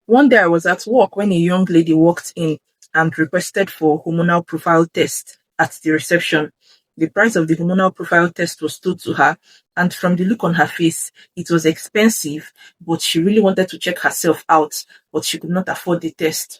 One day I was at work when a young lady walked in and requested for hormonal profile test at the reception. The price of the hormonal profile test was told to her, and from the look on her face, it was expensive, but she really wanted to check herself out, but she could not afford the test.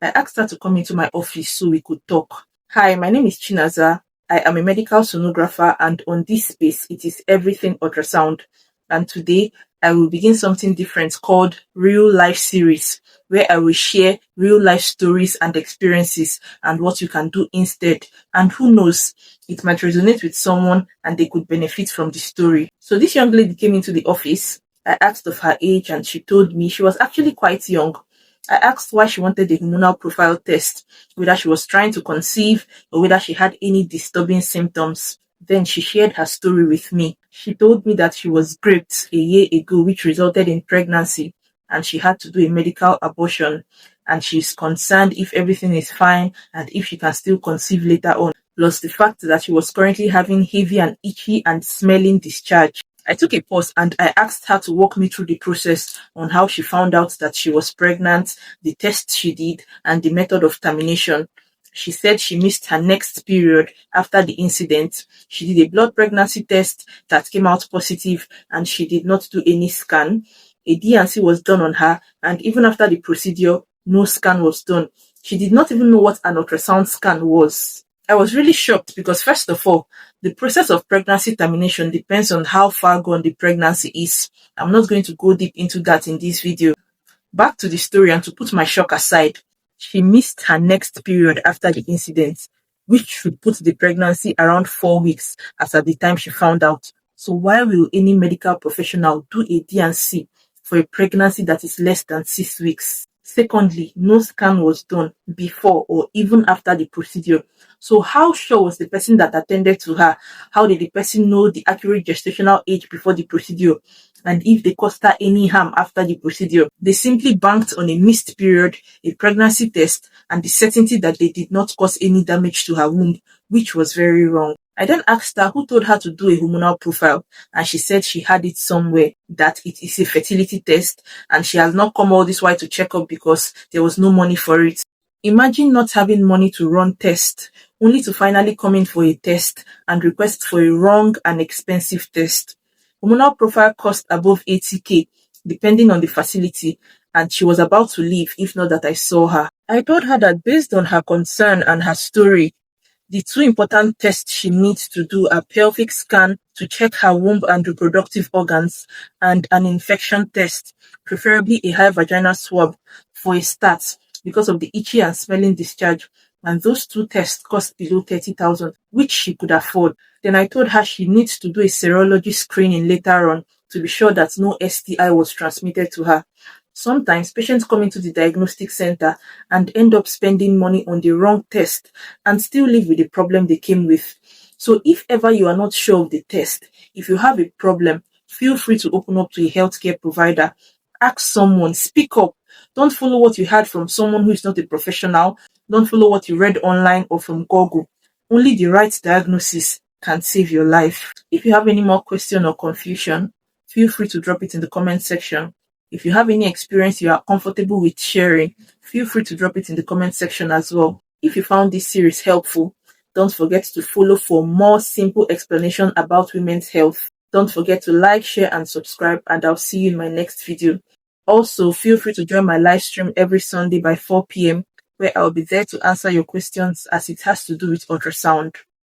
I asked her to come into my office so we could talk. Hi, my name is Chinaza. I am a medical sonographer, and on this space, it is everything ultrasound. And today, I will begin something different called Real Life Series, where I will share real life stories and experiences and what you can do instead. And who knows, it might resonate with someone and they could benefit from the story. So this young lady came into the office. I asked of her age and she told me she was actually quite young. I asked why she wanted the hormonal profile test, whether she was trying to conceive or whether she had any disturbing symptoms. Then she shared her story with me. She told me that she was raped a year ago, which resulted in pregnancy, and she had to do a medical abortion. And she's concerned if everything is fine and if she can still conceive later on. Plus the fact that she was currently having heavy and itchy and smelling discharge. I took a pause and I asked her to walk me through the process on how she found out that she was pregnant, the tests she did, and the method of termination. She said she missed her next period after the incident. She did a blood pregnancy test that came out positive and she did not do any scan. A D&C was done on her, and even after the procedure, no scan was done. She did not even know what an ultrasound scan was. I was really shocked because, first of all, the process of pregnancy termination depends on how far gone the pregnancy is. I'm not going to go deep into that in this video. Back to the story, and to put my shock aside, she missed her next period after the incident, which should put the pregnancy around 4 weeks as at the time she found out. So why will any medical professional do a D&C for a pregnancy that is less than 6 weeks? Secondly, no scan was done before or even after the procedure. So how sure was the person that attended to her? How did the person know the accurate gestational age before the procedure? And if they caused her any harm after the procedure? They simply banked on a missed period, a pregnancy test, and the certainty that they did not cause any damage to her womb, which was very wrong. I then asked her who told her to do a hormonal profile, and she said she had it somewhere, that it is a fertility test, and she has not come all this while to check up because there was no money for it. Imagine not having money to run tests, only to finally come in for a test and request for a wrong and expensive test. Hormonal profile cost above 80k, depending on the facility, and she was about to leave if not that I saw her. I told her that based on her concern and her story, the two important tests she needs to do are pelvic scan to check her womb and reproductive organs, and an infection test, preferably a high vaginal swab for a start because of the itchy and smelling discharge. And those two tests cost below 30,000, which she could afford. Then I told her she needs to do a serology screening later on to be sure that no STI was transmitted to her. Sometimes patients come into the diagnostic center and end up spending money on the wrong test and still live with the problem they came with. So if ever you are not sure of the test, if you have a problem, feel free to open up to a healthcare provider. Ask someone, speak up. Don't follow what you heard from someone who is not a professional. Don't follow what you read online or from Google. Only the right diagnosis can save your life. If you have any more question or confusion, feel free to drop it in the comment section. If you have any experience you are comfortable with sharing, feel free to drop it in the comment section as well. If you found this series helpful, don't forget to follow for more simple explanation about women's health. Don't forget to like, share, and subscribe, and I'll see you in my next video. Also, feel free to join my live stream every Sunday by 4 p.m. where I'll be there to answer your questions as it has to do with ultrasound.